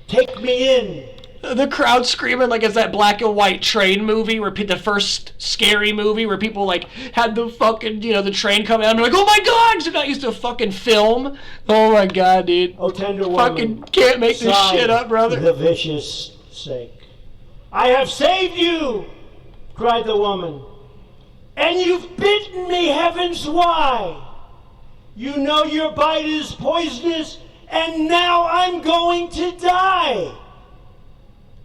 Take me in. The crowd's screaming like it's that black and white train movie where the first scary movie where people had the fucking, the train come out and they're like, oh my god, because they're not used to fucking film. Oh my god, dude. Oh, tender woman. Fucking can't make this shit up, brother. The vicious snake. I have saved you, cried the woman. And you've bitten me, heavens why? You know your bite is poisonous, and now I'm going to die.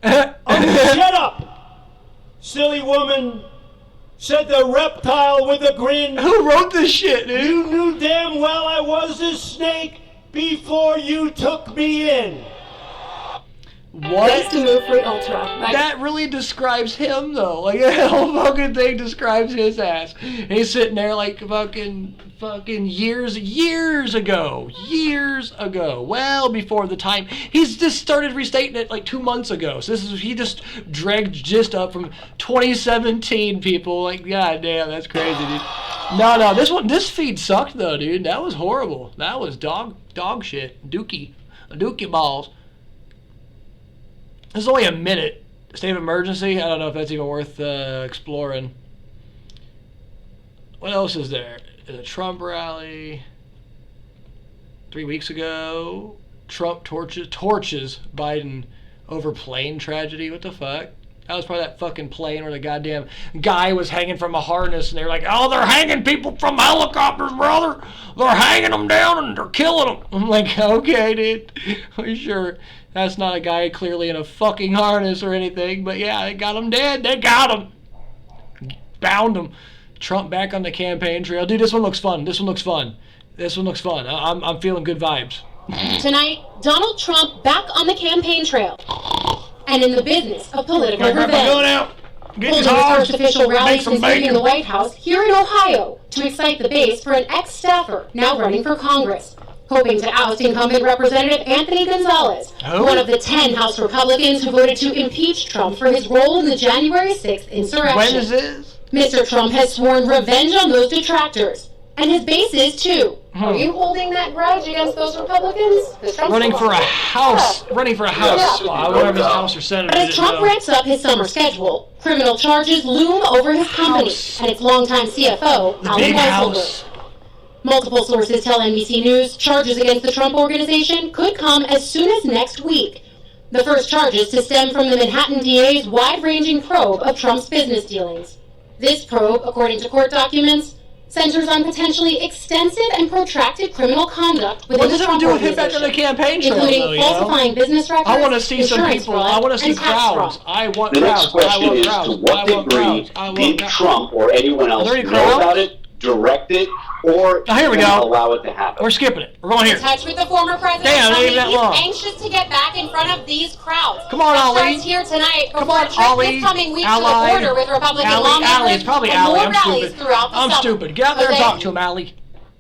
Oh, shut up, silly woman, said the reptile with a grin. Who wrote this shit, dude? You knew damn well I was a snake before you took me in. What? Nice to move for Ultra. That really describes him, though. Like, that whole fucking thing describes his ass. And he's sitting there like fucking years ago. Well before the time. He's just started restating it like 2 months ago. So he just dragged gist up from 2017, people. Like, god damn, that's crazy, dude. No, this feed sucked, though, dude. That was horrible. That was dog shit. Dookie balls. This is only a minute. State of emergency? I don't know if that's even worth exploring. What else is there? There's a Trump rally 3 weeks ago. Trump torches Biden over plane tragedy. What the fuck? That was probably that fucking plane where the goddamn guy was hanging from a harness and they were like, oh, they're hanging people from helicopters, brother. They're hanging them down and they're killing them. I'm like, okay, dude. Are you sure? That's not a guy clearly in a fucking harness or anything, but yeah, they got him dead. They got him. Bound him. Trump back on the campaign trail. Dude, this one looks fun. I'm feeling good vibes. Tonight, Donald Trump back on the campaign trail and in the business of political revenge. Holding his first official rally since leaving the White House here in Ohio to excite the base for an ex-staffer now running for Congress, hoping to oust incumbent Representative Anthony Gonzalez, one of the 10 House Republicans who voted to impeach Trump for his role in the January 6th insurrection. When is this? Mr. Trump has sworn revenge on those detractors, and his base is too. Are you holding that grudge against those Republicans? Running for a house. I wonder if his House or Senate. But as Trump ramps up his summer schedule, criminal charges loom over his company and its longtime CFO, Alan Weisselberg. Multiple sources tell NBC News charges against the Trump Organization could come as soon as next week. The first charges to stem from the Manhattan DA's wide-ranging probe of Trump's business dealings. This probe, according to court documents, centers on potentially extensive and protracted criminal conduct within the Trump Organization, including falsifying business records, I want to see some people. I want to see crowds. I want crowds. The next question is, to what degree did Trump or anyone else know about it, direct it, or allow it to happen? We're skipping it. We're going here. In touch with the former president, he's anxious to get back in front of these crowds. Come on, Ali. Starts here tonight before a trip this coming week to the border with Republican lawmakers it's probably and Ali. more rallies throughout the I'm summer. stupid. Get out there and talk to him, Ali.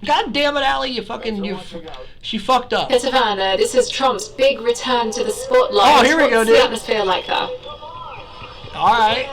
God damn it, Allie, she fucked up. Hey, Savannah, this is Trump's big return to the spotlight. Oh, here we go, What's dude. the atmosphere like that? All right,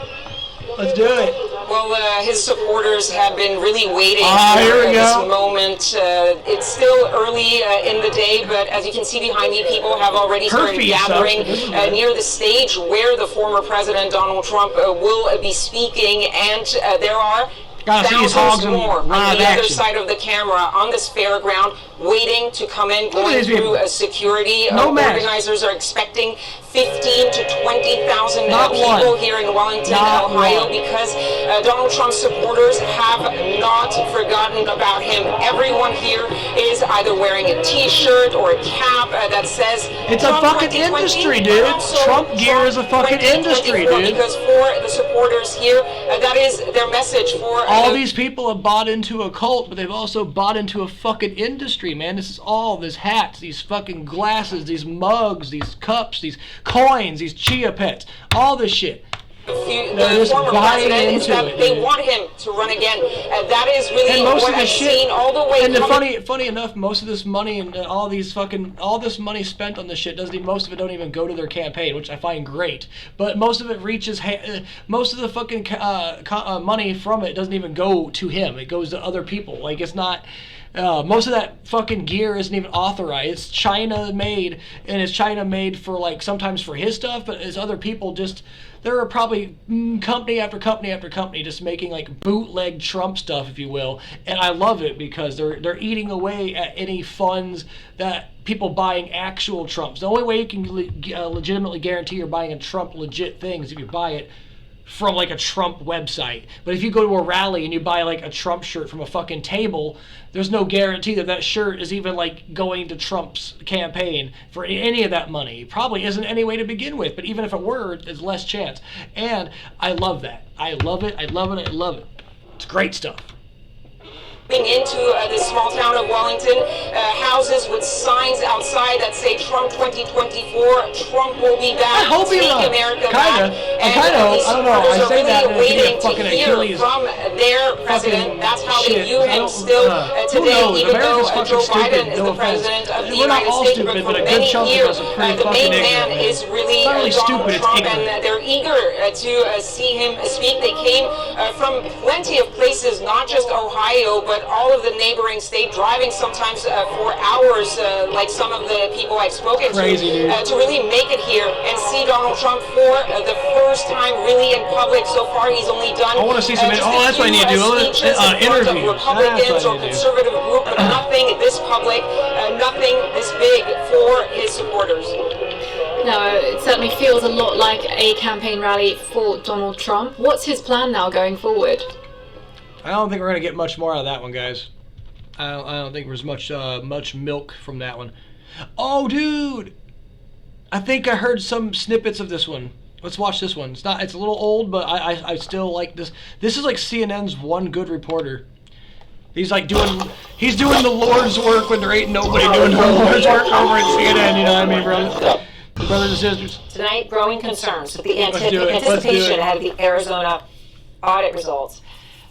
let's do it. Well, his supporters have been really waiting here we for this go. moment. It's still early in the day, but as you can see behind me, people have already started gathering near the stage where the former President Donald Trump will be speaking, and there are thousands more on the other side of the camera on this fairground waiting to come in, going through security. Organizers are expecting 15 to 20,000 people here in Wellington, Ohio, because Donald Trump's supporters have not forgotten about him. Everyone here is either wearing a t-shirt or a cap that says it's a fucking industry, dude. Trump gear is a fucking industry, dude. Because for the supporters here, that is their message for all these people have bought into a cult, but they've also bought into a fucking industry, man. This is all, these hats, these fucking glasses, these mugs, these cups, these coins, these chia pets, all this shit. The former president is that they want him to run again. That is really what I've seen all the way. And funny enough, most of this money and all this money spent on this shit most of it don't even go to their campaign, which I find great. But most of it reaches, most of the fucking money from it doesn't even go to him. It goes to other people. Like, it's not. Most of that fucking gear isn't even authorized. It's China made, and it's China made for, like, sometimes for his stuff, but as other people just. There are probably company after company after company just making like bootleg Trump stuff, if you will, and I love it because they're eating away at any funds that people buying actual Trumps. The only way you can legitimately guarantee you're buying a Trump legit thing is if you buy it from like a Trump website. But if you go to a rally and you buy like a Trump shirt from a fucking table, there's no guarantee that that shirt is even like going to Trump's campaign for any of that money. Probably isn't any way to begin with, but even if it were, there's less chance. And I love that. I love it. I love it. I love it. It's great stuff. Into this small town of Wellington, houses with signs outside that say Trump 2024, Trump will be back, I hope take America back. I don't know. I say that and waiting to hear from their president. That's how they view him still today, even though Joe Biden is the president of the United States. But for many years, the main man is really Donald Trump, and they're eager to see him speak. They came from plenty of places, not just Ohio, but all of the neighboring states, driving sometimes for hours, like some of the people I've spoken to really make it here and see Donald Trump for the first time really in public. So far, he's only done. I want to see some. That's what I need to do. Interviews. Republicans or conservative group, but nothing this public, nothing this big for his supporters. No, it certainly feels a lot like a campaign rally for Donald Trump. What's his plan now going forward? I don't think we're gonna get much more out of that one, guys. I don't think there's much milk from that one. Oh, dude! I think I heard some snippets of this one. Let's watch this one. It's a little old, but I still like this. This is like CNN's One Good Reporter. He's like doing the Lord's work when there ain't nobody doing the Lord's work over at CNN. You know what I mean, brothers and sisters? Tonight, growing concerns that the anticipation ahead of the Arizona audit results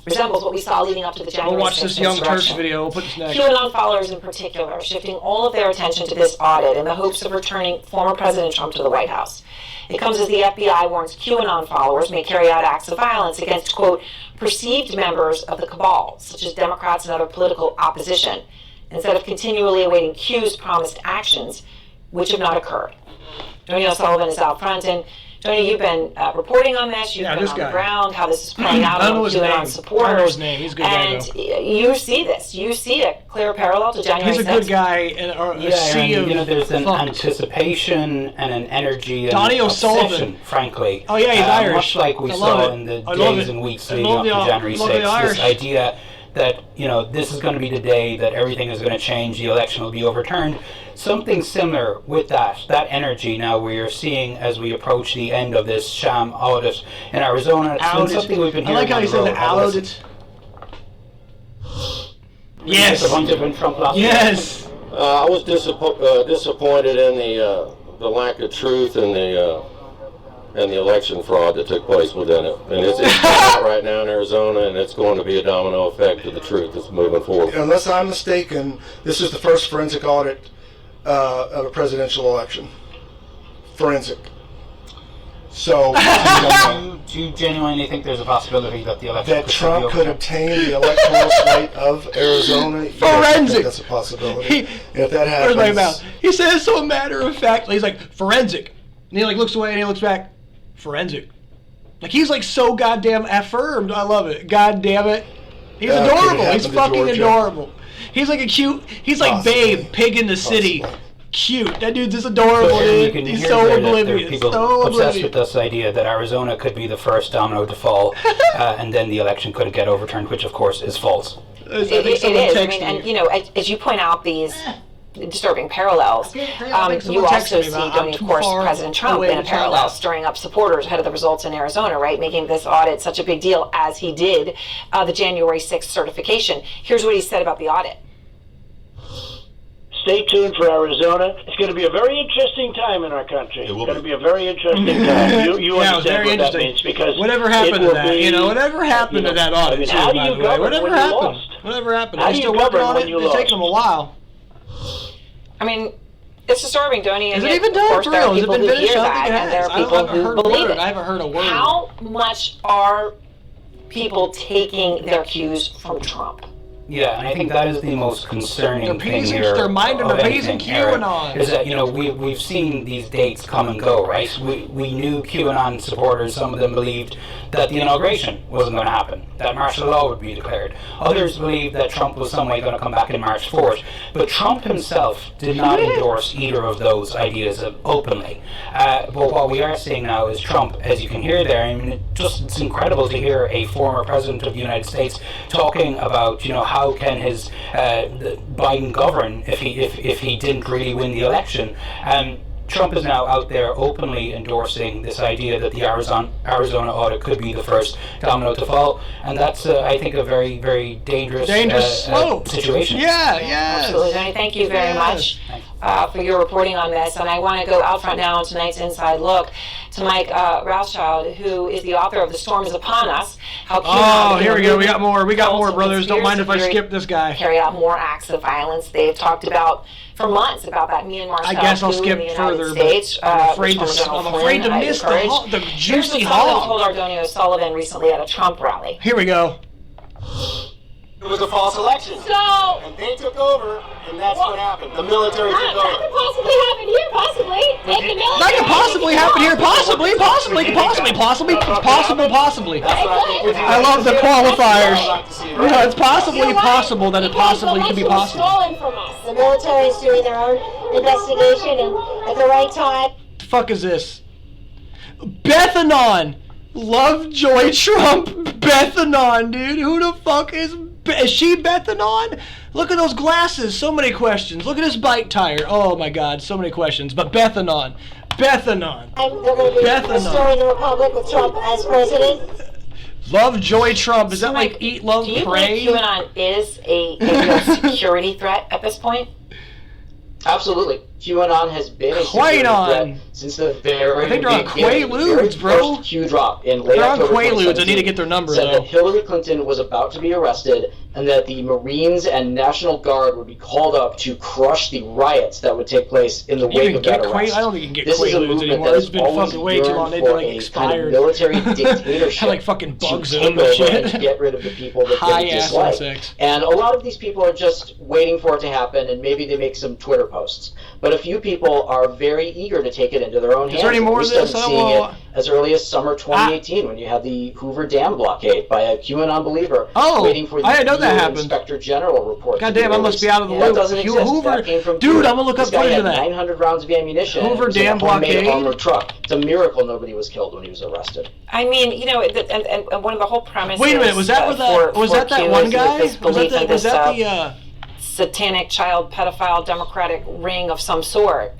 resembles what we saw leading up to the January 6th We'll watch this Young Turks video. We'll put this next. QAnon followers in particular are shifting all of their attention to this audit in the hopes of returning former President Trump to the White House. It comes as the FBI warns QAnon followers may carry out acts of violence against, quote, perceived members of the cabal, such as Democrats and other political opposition, instead of continually awaiting Q's promised actions, which have not occurred. Tony O'Sullivan is out front, and Tony, you've been reporting on this. You've been on the ground, how this is playing out among QAnon supporters. I don't know his name. He's a good guy, and you see this. You see a clear parallel to January 6th. He's a good guy, and a sea of there's an anticipation and an energy and Donnie O'Sullivan, obsession, frankly. Oh yeah, he's Irish. Much like we saw in the days and weeks leading up to January 6th. This idea that this is going to be the day that everything is going to change, the election will be overturned. Something similar with that energy now we are seeing as we approach the end of this sham audit in Arizona. It's been something we've been hearing. I like how he said the audit. Yes. Disappointed Trump last year. I was disappointed in the lack of truth and the and the election fraud that took place within it. And it's out right now in Arizona, and it's going to be a domino effect to the truth that's moving forward. Unless I'm mistaken, this is the first forensic audit of a presidential election. Forensic. So, do you genuinely think there's a possibility that the election that Trump could obtain the electoral slate of Arizona? Forensic. That's a possibility. If that happens, where's my mouth? He says so matter of fact. He's like forensic, and he like looks away and he looks back. Forensic. Like he's like so goddamn affirmed. I love it. God damn it. He's adorable. He's fucking adorable. He's like a cute. He's like Babe, Pig in the City. Cute. That dude's just adorable, dude. He's so oblivious. People so obsessed with this idea that Arizona could be the first domino to fall, and then the election could get overturned, which of course is false. It is. I mean, and you know, as you point out these disturbing parallels, you also see, don't you, of course, President Trump in a parallel, stirring up supporters ahead of the results in Arizona, right? Making this audit such a big deal as he did the January 6th certification. Here's what he said about the audit. Stay tuned for Arizona. It's going to be a very interesting time in our country. It's going to be a very interesting time. You understand what that means, because whatever happened to that, whatever happened to that audit, how do you govern when you lost? Whatever happened? They're still working on it. It's taking them a while. I mean, it's disturbing, don't you? Is it even done for real? Has it been finished? I don't think it has. There are people who believe it. I haven't heard a word. How much are people taking their cues from Trump? Yeah, and I think that is the most concerning thing here. They're minding their P's and QAnon. Is that, we've seen these dates come and go, right? We knew QAnon supporters, some of them believed that the inauguration wasn't going to happen, that martial law would be declared. Others believed that Trump was some way going to come back and March 4th. But Trump himself did not endorse either of those ideas openly. But what we are seeing now is Trump, as you can hear there, I mean, it's incredible to hear a former president of the United States talking about, how can his Biden govern if he didn't really win the election. Trump is now out there openly endorsing this idea that the Arizona audit could be the first domino to fall, and that's, I think, a very, very dangerous situation. Yeah. Absolutely. Thank you very much for your reporting on this, and I want to go out front now on tonight's Inside Look to Mike Rothschild, who is the author of The Storm is Upon Us. Here we go. We got more, brothers. Don't mind if I skip this guy. Carry out more acts of violence. They've talked about for months about that Myanmar I guess I'll skip further, but I'm afraid to miss the juicy hog. Told Ardonio Sullivan recently at a Trump rally. Here we go. It was a false election. And they took over, and that's what happened. The military took over. That could possibly happen here, possibly. That could possibly happen here, possibly. I love the qualifiers. It's possibly possible that it possibly could be possible. Stolen from us. The military is doing their own investigation, and at the right time. The fuck is this? Bethanon. Lovejoy Trump. Bethanon, dude. Who the fuck is she Bethanon? Look at those glasses. So many questions. Look at this bike tire. Oh my God, so many questions. But Bethanon. They're going to be restoring the republic with Trump as president. Lovejoy Trump. Is that like eat, love, pray? Do you pray? believe QAnon is a real security threat at this point? Absolutely. QAnon has been a security threat since the very beginning. I think they're on Quaaludes, bro. First Q drop in late October 2017. They're on Quaaludes. I need to get their number, said though. that Hillary Clinton was about to be arrested and that the Marines and National Guard would be called up to crush the riots that would take place in the wake of that arrest. I don't think you can get this Quaaludes anymore. It's been fucking way too long. They've been like expired. Kind of military dictatorship. Had like fucking bugs in them and shit. To get rid of the people that they dislike. And a lot of these people are just waiting for it to happen, and maybe they make some Twitter posts. But a few people are very eager to take it into their own hands. Is there any more of this? We started seeing it as early as summer 2018 when you had the Hoover Dam blockade by a QAnon believer waiting for the Inspector General report. God damn, I must be out of the loop. That doesn't exist. Hoover, that came from dude, I'm gonna look up footage of that. 900 rounds of ammunition. Hoover Dam blockade. Armored truck. It's a miracle nobody was killed when he was arrested. I mean, and one of the whole premises. Wait a minute, was that that one guy? Was that the satanic child pedophile democratic ring of some sort?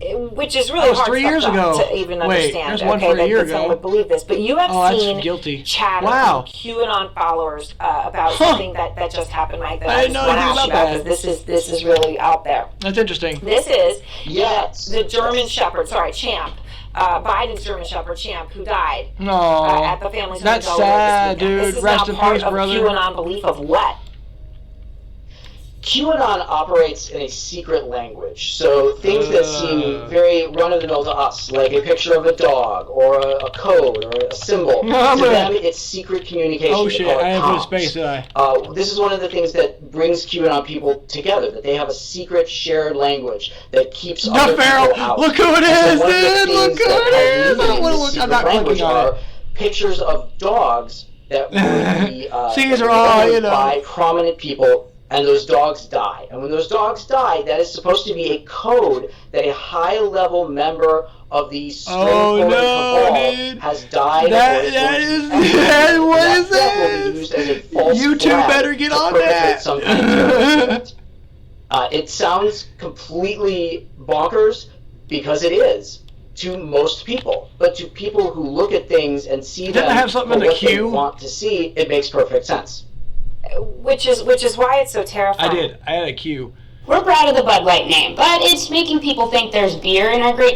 Which is really hard 3 years ago. To even understand. There's one for a year ago. Someone would believe this, but you have seen chatter from QAnon followers about something that just happened, Mike. That I didn't know anything about that. This is really out there. That's interesting. This is the German Shepherd. Sorry, Champ. Biden's German Shepherd Champ, who died No, at the family's home. that's sad, dude. This is Rest now in part peace, of brother. QAnon belief of what? QAnon operates in a secret language, so things that seem very run-of-the-mill to us, like a picture of a dog, or a code, or a symbol, to them it's secret communication. Oh shit, I didn't put a space, did I? This is one of the things that brings QAnon people together, that they have a secret shared language that keeps other people out. Look who it is, dude! Look who it is! I want to look, I'm not clicking on it. Pictures of dogs that would be by prominent people, and those dogs die. And when those dogs die, that is supposed to be a code that a high-level member of the cabal has died. What is that? Will be used as a false you two better get on that. Some kind of it sounds completely bonkers, because it is to most people, but to people who look at things and see them have something in the what they queue? want to see, it makes perfect sense. Which is why it's so terrifying. I had a cue. We're proud of the Bud Light name, but it's making people think there's beer in our great